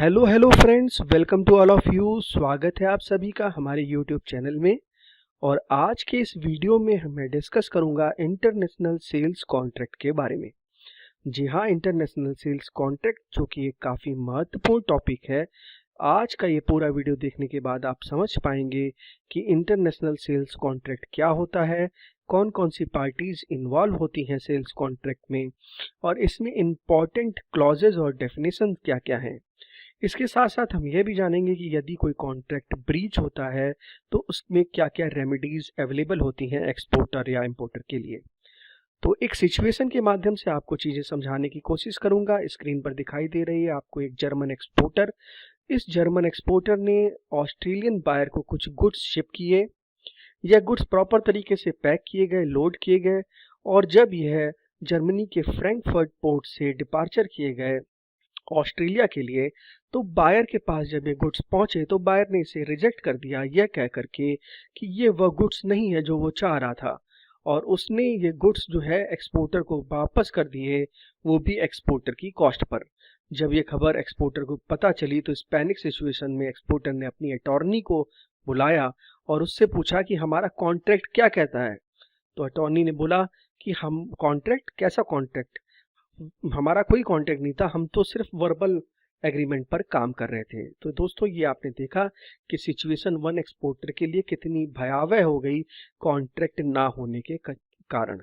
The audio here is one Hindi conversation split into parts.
Hello friends, welcome to all of you. स्वागत है आप सभी का हमारे यूट्यूब चैनल में। और आज के इस वीडियो में मैं डिस्कस करूंगा इंटरनेशनल सेल्स कॉन्ट्रैक्ट के बारे में। जी हाँ, इंटरनेशनल सेल्स कॉन्ट्रैक्ट जो कि एक काफ़ी महत्वपूर्ण टॉपिक है। आज का ये पूरा वीडियो देखने के बाद आप समझ पाएंगे कि इंटरनेशनल सेल्स कॉन्ट्रैक्ट क्या होता है, कौन कौन सी पार्टीज इन्वॉल्व होती हैं सेल्स कॉन्ट्रैक्ट में, और इसमें इम्पॉर्टेंट क्लॉजेज और डेफिनेशन क्या क्या हैं। इसके साथ साथ हम यह भी जानेंगे कि यदि कोई कॉन्ट्रैक्ट ब्रीच होता है तो उसमें क्या क्या रेमेडीज अवेलेबल होती हैं एक्सपोर्टर या इंपोर्टर के लिए। तो एक सिचुएशन के माध्यम से आपको चीज़ें समझाने की कोशिश करूंगा। स्क्रीन पर दिखाई दे रही है आपको एक जर्मन एक्सपोर्टर। इस जर्मन एक्सपोर्टर ने ऑस्ट्रेलियन बायर को कुछ गुड्स शिप किए। यह गुड्स प्रॉपर तरीके से पैक किए गए, लोड किए गए, और जब यह जर्मनी के फ्रैंकफर्ट पोर्ट से डिपार्चर किए गए ऑस्ट्रेलिया के लिए, तो बायर के पास जब ये गुड्स पहुंचे तो बायर ने इसे रिजेक्ट कर दिया, यह कह करके कि ये वह गुड्स नहीं है जो वो चाह रहा था, और उसने ये गुड्स जो है एक्सपोर्टर को वापस कर दिए, वो भी एक्सपोर्टर की कॉस्ट पर। जब ये खबर एक्सपोर्टर को पता चली तो इस पैनिक सिचुएशन में एक्सपोर्टर ने अपनी अटॉर्नी को बुलाया और उससे पूछा कि हमारा कॉन्ट्रैक्ट क्या कहता है। तो अटॉर्नी ने बोला कि हम कॉन्ट्रैक्ट, कैसा कॉन्ट्रैक्ट, हमारा कोई कॉन्ट्रैक्ट नहीं था, हम तो सिर्फ वर्बल एग्रीमेंट पर काम कर रहे थे। तो दोस्तों, ये आपने देखा कि सिचुएशन वन एक्सपोर्टर के लिए कितनी भयावह हो गई कॉन्ट्रैक्ट ना होने के कारण।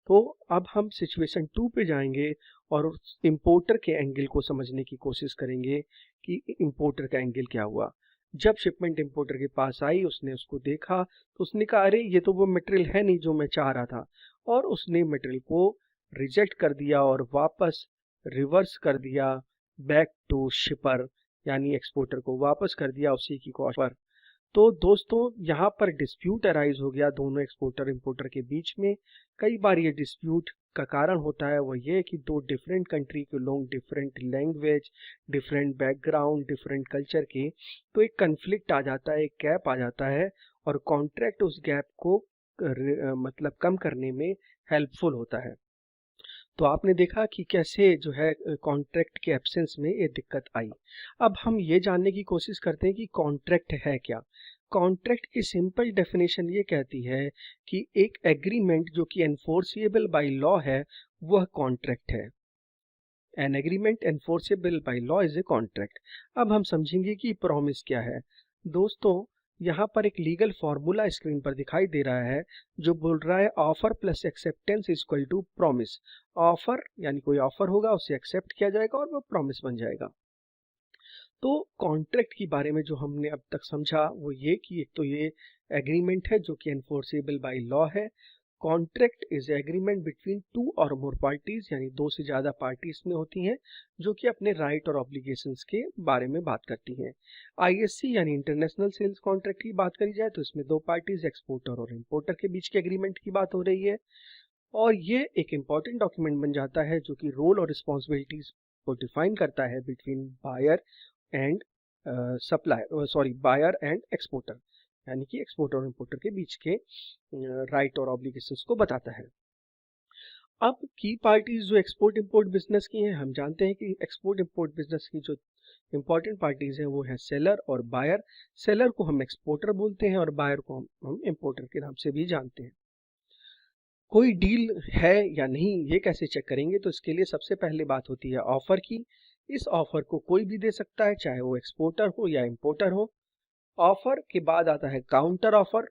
तो अब हम सिचुएशन टू पे जाएंगे और इंपोर्टर के एंगल को समझने की कोशिश करेंगे कि इंपोर्टर का एंगल क्या हुआ। जब शिपमेंट इंपोर्टर के पास आई, उसने उसको देखा तो उसने कहा, अरे ये तो वो मटेरियल है नहीं जो मैं चाह रहा था, और उसने मटेरियल को रिजेक्ट कर दिया और वापस रिवर्स कर दिया बैक टू शिपर, यानी एक्सपोर्टर को वापस कर दिया उसी की कॉस्ट पर। तो दोस्तों, यहाँ पर डिस्प्यूट अराइज हो गया दोनों एक्सपोर्टर इंपोर्टर के बीच में। कई बार ये डिस्प्यूट का कारण होता है वो ये कि दो डिफरेंट कंट्री के लोग, different language, different background, different culture के, तो एक कन्फ्लिक्ट आ जाता है, एक गैप आ जाता है, और कॉन्ट्रैक्ट उस गैप को मतलब कम करने में हेल्पफुल होता है। तो आपने देखा कि कैसे जो है कॉन्ट्रैक्ट के एब्सेंस में ये दिक्कत आई। अब हम ये जानने की कोशिश करते हैं कि कॉन्ट्रैक्ट है क्या। कॉन्ट्रैक्ट की सिंपल डेफिनेशन ये कहती है कि एक एग्रीमेंट जो कि एनफोर्सिएबल बाय लॉ है वह कॉन्ट्रैक्ट है। An agreement enforceable by law is a contract. अब हम समझेंगे कि प्रॉमिस क्या है। दोस्तों, यहाँ पर एक लीगल फॉर्मूला स्क्रीन पर दिखाई दे रहा है जो बोल रहा है offer plus acceptance equal to promise. Offer यानी कोई ऑफर होगा, उसे एक्सेप्ट किया जाएगा और वो प्रॉमिस बन जाएगा। तो कॉन्ट्रैक्ट के बारे में जो हमने अब तक समझा वो ये कि एक तो ये एग्रीमेंट है जो कि एनफोर्सेबल बाय लॉ है। Contract is agreement between two और मोर पार्टीज, यानी दो से ज़्यादा पार्टीज में होती हैं जो कि अपने राइट और ऑब्लिगेशंस के बारे में बात करती हैं। आईएससी यानी इंटरनेशनल सेल्स कॉन्ट्रैक्ट की बात करी जाए तो इसमें दो पार्टीज एक्सपोर्टर और इंपोर्टर के बीच के एग्रीमेंट की बात हो रही है, और ये एक इम्पॉर्टेंट डॉक्यूमेंट बन जाता है जो कि रोल और रिस्पॉन्सिबिलिटीज को डिफाइन करता है between buyer and buyer and exporter, यानी कि एक्सपोर्टर और इंपोर्टर के बीच के राइट और ऑब्लिगेशंस को बताता है। अब की पार्टीज जो एक्सपोर्ट इंपोर्ट बिजनेस की हैं, हम जानते हैं कि एक्सपोर्ट इंपोर्ट बिजनेस की जो इंपॉर्टेंट पार्टीज हैं वो है सेलर और बायर। सेलर को हम एक्सपोर्टर बोलते हैं और बायर को हम इंपोर्टर के नाम से भी जानते हैं। कोई डील है या नहीं ये कैसे चेक करेंगे, तो इसके लिए सबसे पहले बात होती है ऑफर की। इस ऑफर को कोई भी दे सकता है, चाहे वो एक्सपोर्टर हो या इंपोर्टर हो। ऑफर के बाद आता है काउंटर ऑफर।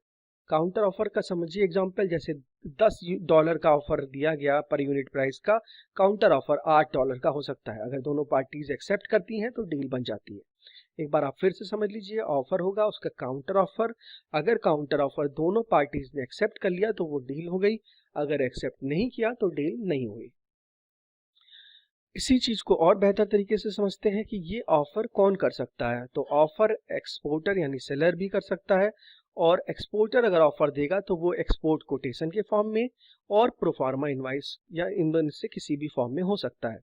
काउंटर ऑफर का समझिए एग्जांपल, जैसे $10 का ऑफर दिया गया पर यूनिट प्राइस का, काउंटर ऑफर $8 का हो सकता है। अगर दोनों पार्टीज एक्सेप्ट करती हैं तो डील बन जाती है। एक बार आप फिर से समझ लीजिए, ऑफर होगा उसका काउंटर ऑफर। अगर काउंटर ऑफर दोनों पार्टीज ने एक्सेप्ट कर लिया तो वो डील हो गई, अगर एक्सेप्ट नहीं किया तो डील नहीं हुई। इसी चीज को और बेहतर तरीके से समझते हैं कि ये ऑफर कौन कर सकता है। तो ऑफर एक्सपोर्टर यानी सेलर भी कर सकता है, और एक्सपोर्टर अगर ऑफर देगा तो वो एक्सपोर्ट कोटेशन के फॉर्म में और प्रोफार्मा इनवाइस या इन दोनों से किसी भी फॉर्म में हो सकता है।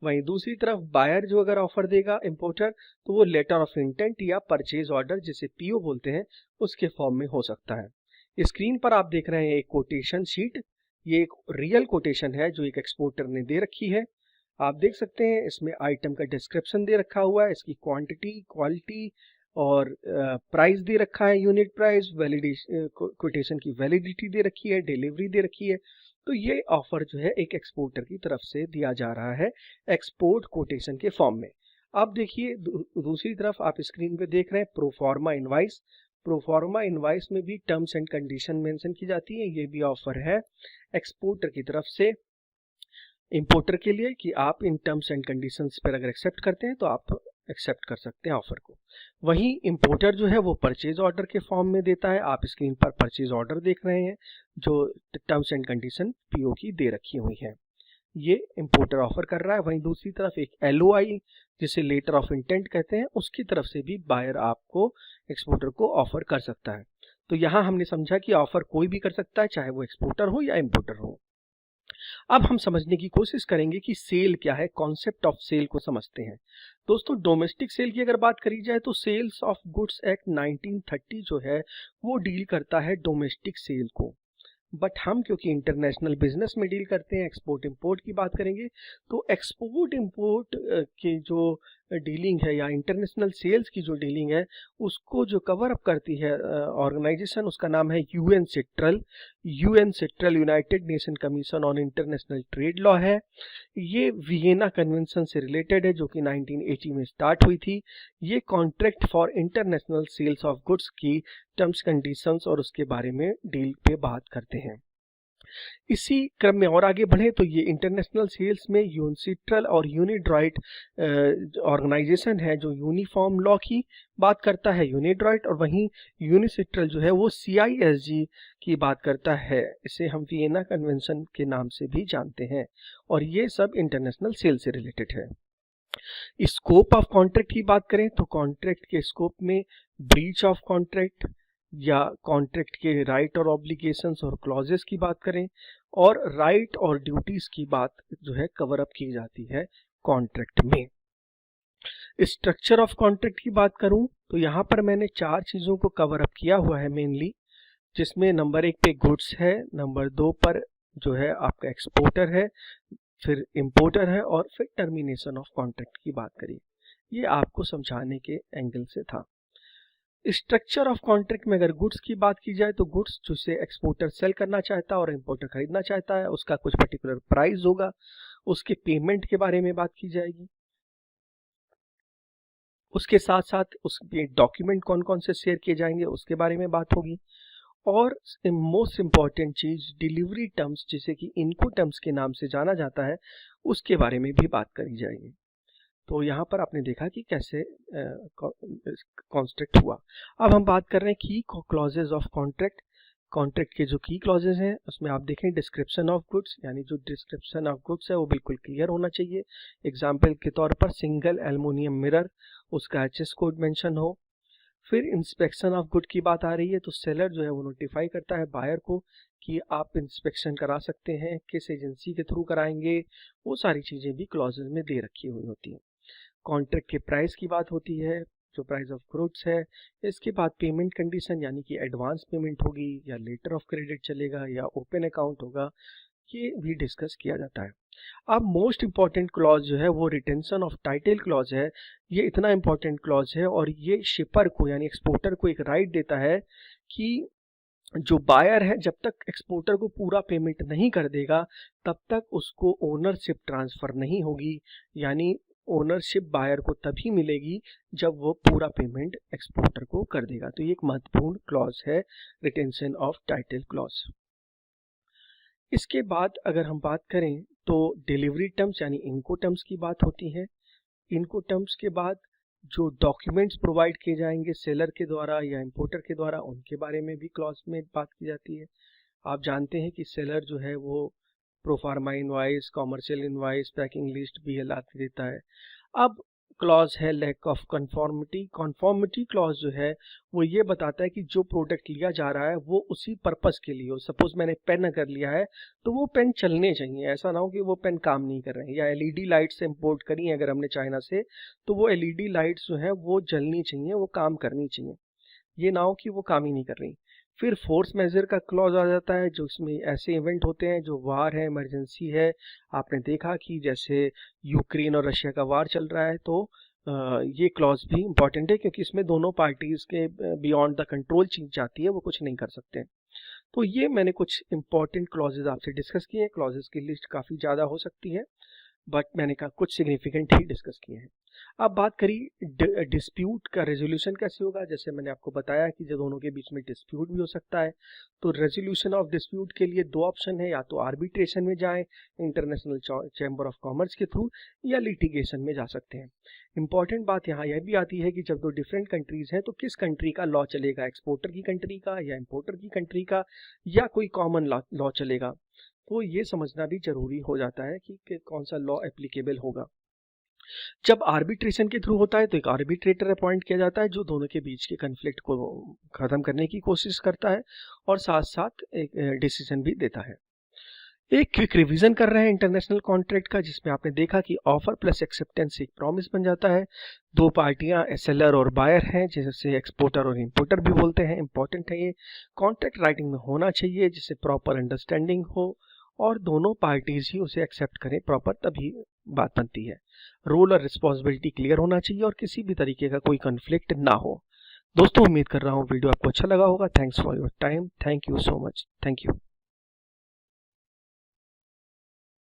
वहीं दूसरी तरफ बायर जो अगर ऑफर देगा इंपोर्टर, तो वो लेटर ऑफ इंटेंट या परचेज ऑर्डर, जिसे पीओ बोलते हैं, उसके फॉर्म में हो सकता है। स्क्रीन पर आप देख रहे हैं एक कोटेशन शीट। ये एक रियल कोटेशन है जो एक एक्सपोर्टर ने दे रखी है। आप देख सकते हैं इसमें आइटम का डिस्क्रिप्शन दे रखा हुआ है, इसकी क्वांटिटी, क्वालिटी और प्राइस दे रखा है, यूनिट प्राइस, वैलिडेशन कोटेशन की वैलिडिटी दे रखी है, डिलीवरी दे रखी है। तो ये ऑफर जो है एक एक्सपोर्टर की तरफ से दिया जा रहा है एक्सपोर्ट कोटेशन के फॉर्म में। अब देखिए दूसरी तरफ आप स्क्रीन पे देख रहे हैं प्रोफार्मा इनवाइस। प्रोफार्मा इनवाइस में भी टर्म्स एंड कंडीशन मेंशन की जाती है। ये भी ऑफर है एक्सपोर्टर की तरफ से इंपोर्टर के लिए कि आप इन टर्म्स एंड कंडीशंस पर अगर एक्सेप्ट करते हैं तो आप एक्सेप्ट कर सकते हैं ऑफर को। वहीं इंपोर्टर जो है वो परचेज ऑर्डर के फॉर्म में देता है। आप स्क्रीन पर परचेज ऑर्डर देख रहे हैं जो टर्म्स एंड कंडीशन पीओ की दे रखी हुई है। ये इंपोर्टर ऑफर कर रहा है। वहीं दूसरी तरफ एक एलओआई जिसे लेटर ऑफ इंटेंट कहते हैं, उसकी तरफ से भी बायर आपको एक्सपोर्टर को ऑफर कर सकता है। तो यहाँ हमने समझा कि ऑफर कोई भी कर सकता है, चाहे वो एक्सपोर्टर हो या इंपोर्टर हो। अब हम समझने की कोशिश करेंगे कि सेल क्या है, कॉन्सेप्ट ऑफ सेल को समझते हैं। दोस्तों डोमेस्टिक सेल की अगर बात करी जाए तो सेल्स ऑफ गुड्स एक्ट 1930 जो है वो डील करता है डोमेस्टिक सेल को। बट हम क्योंकि इंटरनेशनल बिजनेस में डील करते हैं, एक्सपोर्ट इंपोर्ट की बात करेंगे, तो एक्सपोर्ट इंपोर्ट की जो डीलिंग है या इंटरनेशनल सेल्स की जो डीलिंग है उसको जो कवर अप करती है ऑर्गेनाइजेशन, उसका नाम है UN central. UN central United nation commission on international trade law है। ये वियना कन्वेंशन से रिलेटेड है जो कि 1980 में स्टार्ट हुई थी। ये contract for international sales of goods की टर्म्स कंडीशंस और उसके बारे में डील पे बात करते हैं। इसी क्रम में और आगे बढ़े तो ये इंटरनेशनल सेल्स में यूनिसेट्रल और यूनिड्राइट ऑर्गेनाइजेशन है जो यूनिफॉर्म लॉ की बात करता है, यूनिड्राइट, और वहीं यूनिसेट्रल जो है वो CISG की बात करता है। इसे हम वियना कन्वेंशन के नाम से भी जानते हैं और ये सब इंटरनेशनल सेल से रिलेटेड है। स्कोप ऑफ कॉन्ट्रैक्ट की बात करें तो कॉन्ट्रैक्ट के स्कोप में ब्रीच ऑफ कॉन्ट्रैक्ट या कॉन्ट्रैक्ट के राइट और ऑब्लिगेशंस और क्लॉजेस की बात करें, और राइट और ड्यूटीज की बात जो है कवर अप की जाती है कॉन्ट्रैक्ट में। स्ट्रक्चर ऑफ कॉन्ट्रैक्ट की बात करूं तो यहाँ पर मैंने 4 चीजों को कवर अप किया हुआ है मेनली, जिसमें नंबर 1 पे गुड्स है, नंबर 2 पर जो है आपका एक्सपोर्टर है, फिर इंपोर्टर है, और फिर टर्मिनेशन ऑफ कॉन्ट्रैक्ट की बात करिए। ये आपको समझाने के एंगल से था। स्ट्रक्चर ऑफ कॉन्ट्रैक्ट में अगर गुड्स की बात की जाए तो गुड्स जिसे एक्सपोर्टर सेल करना चाहता है और इंपोर्टर खरीदना चाहता है उसका कुछ पर्टिकुलर प्राइस होगा, उसके पेमेंट के बारे में बात की जाएगी, उसके साथ साथ उसके डॉक्यूमेंट कौन कौन से शेयर किए जाएंगे उसके बारे में बात होगी, और मोस्ट इम्पॉर्टेंट चीज डिलीवरी टर्म्स जिसे कि इनको टर्म्स के नाम से जाना जाता है उसके बारे में भी बात करी जाएगी। तो यहाँ पर आपने देखा कि कैसे कॉन्ट्रैक्ट हुआ। अब हम बात कर रहे हैं की क्लॉजेज ऑफ कॉन्ट्रैक्ट। कॉन्ट्रैक्ट के जो की क्लॉजेज हैं उसमें आप देखें डिस्क्रिप्शन ऑफ गुड्स, यानी जो डिस्क्रिप्शन ऑफ गुड्स है वो बिल्कुल क्लियर होना चाहिए। एग्जाम्पल के तौर पर सिंगल एल्युमिनियम मिरर, उसका HS कोड मेंशन हो। फिर इंस्पेक्शन ऑफ गुड की बात आ रही है तो सेलर जो है वो नोटिफाई करता है बायर को कि आप इंस्पेक्शन करा सकते हैं, किस एजेंसी के थ्रू कराएंगे, वो सारी चीज़ें भी क्लॉजेज में दे रखी हुई होती हैं। कॉन्ट्रैक्ट के प्राइस की बात होती है, जो प्राइस ऑफ गुड्स है। इसके बाद पेमेंट कंडीशन, यानी कि एडवांस पेमेंट होगी या लेटर ऑफ क्रेडिट चलेगा या ओपन अकाउंट होगा, ये भी डिस्कस किया जाता है। अब मोस्ट इम्पॉर्टेंट क्लॉज जो है वो रिटेंशन ऑफ टाइटल क्लॉज है। ये इतना इम्पॉर्टेंट क्लॉज है और ये शिपर को यानी एक्सपोर्टर को एक राइट देता है कि जो बायर है जब तक एक्सपोर्टर को पूरा पेमेंट नहीं कर देगा तब तक उसको ओनरशिप ट्रांसफर नहीं होगी, यानी ओनरशिप बायर को तभी मिलेगी जब वो पूरा पेमेंट एक्सपोर्टर को कर देगा। तो ये एक महत्वपूर्ण क्लॉज है रिटेंशन ऑफ टाइटल क्लॉज। इसके बाद अगर हम बात करें तो डिलीवरी टर्म्स यानी इनको टर्म्स की बात होती है। इनको टर्म्स के बाद जो डॉक्यूमेंट्स प्रोवाइड किए जाएंगे सेलर के द्वारा या इंपोर्टर के द्वारा उनके बारे में भी क्लॉज में बात की जाती है। आप जानते हैं कि सेलर जो है वो proforma invoice, commercial invoice, packing list, BL आदि देता है। अब क्लॉज है lack of conformity. Conformity clause जो है वो ये बताता है कि जो प्रोडक्ट लिया जा रहा है वो उसी पर्पस के लिए हो। सपोज मैंने पेन अगर लिया है तो वो पेन चलने चाहिए, ऐसा ना हो कि वो पेन काम नहीं कर रहे हैं। या LED लाइट्स इंपोर्ट करी है अगर हमने चाइना से तो वो LED लाइट्स जो है वो जलनी चाहिए, वो काम करनी चाहिए, ये ना हो कि वो काम ही नहीं कर रही। फिर फोर्स मेजर का क्लॉज आ जाता है, जो इसमें ऐसे इवेंट होते हैं जो वार है, इमरजेंसी है। आपने देखा कि जैसे यूक्रेन और रशिया का वार चल रहा है, तो ये क्लॉज भी इंपॉर्टेंट है, क्योंकि इसमें दोनों पार्टीज के बियॉन्ड द कंट्रोल चीज जाती है, वो कुछ नहीं कर सकते। तो ये मैंने कुछ इंपॉर्टेंट क्लॉजेज आपसे डिस्कस किए हैं। क्लॉजेज की लिस्ट काफ़ी ज़्यादा हो सकती है, बट मैंने कहा कुछ सिग्निफिकेंट ही डिस्कस किए हैं। अब बात करी डिस्प्यूट का रेजोल्यूशन कैसे होगा। जैसे मैंने आपको बताया कि जब दोनों के बीच में डिस्प्यूट भी हो सकता है, तो रेजोल्यूशन ऑफ डिस्प्यूट के लिए दो ऑप्शन है, या तो आर्बिट्रेशन में जाएं इंटरनेशनल चैम्बर ऑफ कॉमर्स के थ्रू, या लिटिगेशन में जा सकते हैं। इंपॉर्टेंट बात यहाँ यह भी आती है कि जब दो डिफरेंट कंट्रीज हैं, तो किस कंट्री का लॉ चलेगा, एक्सपोर्टर की कंट्री का या इंपोर्टर की कंट्री का, या कोई कॉमन लॉ चलेगा। तो ये समझना भी जरूरी हो जाता है कि कौन सा लॉ एप्लीकेबल होगा। जब आर्बिट्रेशन के थ्रू होता है, तो एक आर्बिट्रेटर अपॉइंट किया जाता है, जो दोनों के बीच के कन्फ्लिक्ट को खत्म करने की कोशिश करता है और साथ साथ एक डिसीजन भी देता है। एक क्विक रिवीजन कर रहे हैं इंटरनेशनल कॉन्ट्रैक्ट का, जिसमें आपने देखा कि ऑफर प्लस एक्सेप्टेंस एक प्रॉमिस बन जाता है। दो पार्टियां सेलर और बायर हैं, जिसे एक्सपोर्टर और इंपोर्टर भी बोलते हैं। इंपॉर्टेंट है ये, कॉन्ट्रैक्ट राइटिंग में होना चाहिए, जिससे प्रॉपर अंडरस्टैंडिंग हो और दोनों पार्टीज ही उसे एक्सेप्ट करें प्रॉपर, तभी बात बनती है। रोल और रिस्पॉन्सिबिलिटी क्लियर होना चाहिए और किसी भी तरीके का कोई कन्फ्लिक्ट ना हो। दोस्तों, उम्मीद कर रहा हूँ वीडियो आपको अच्छा लगा होगा। Thanks for your time. Thank you so much. Thank you.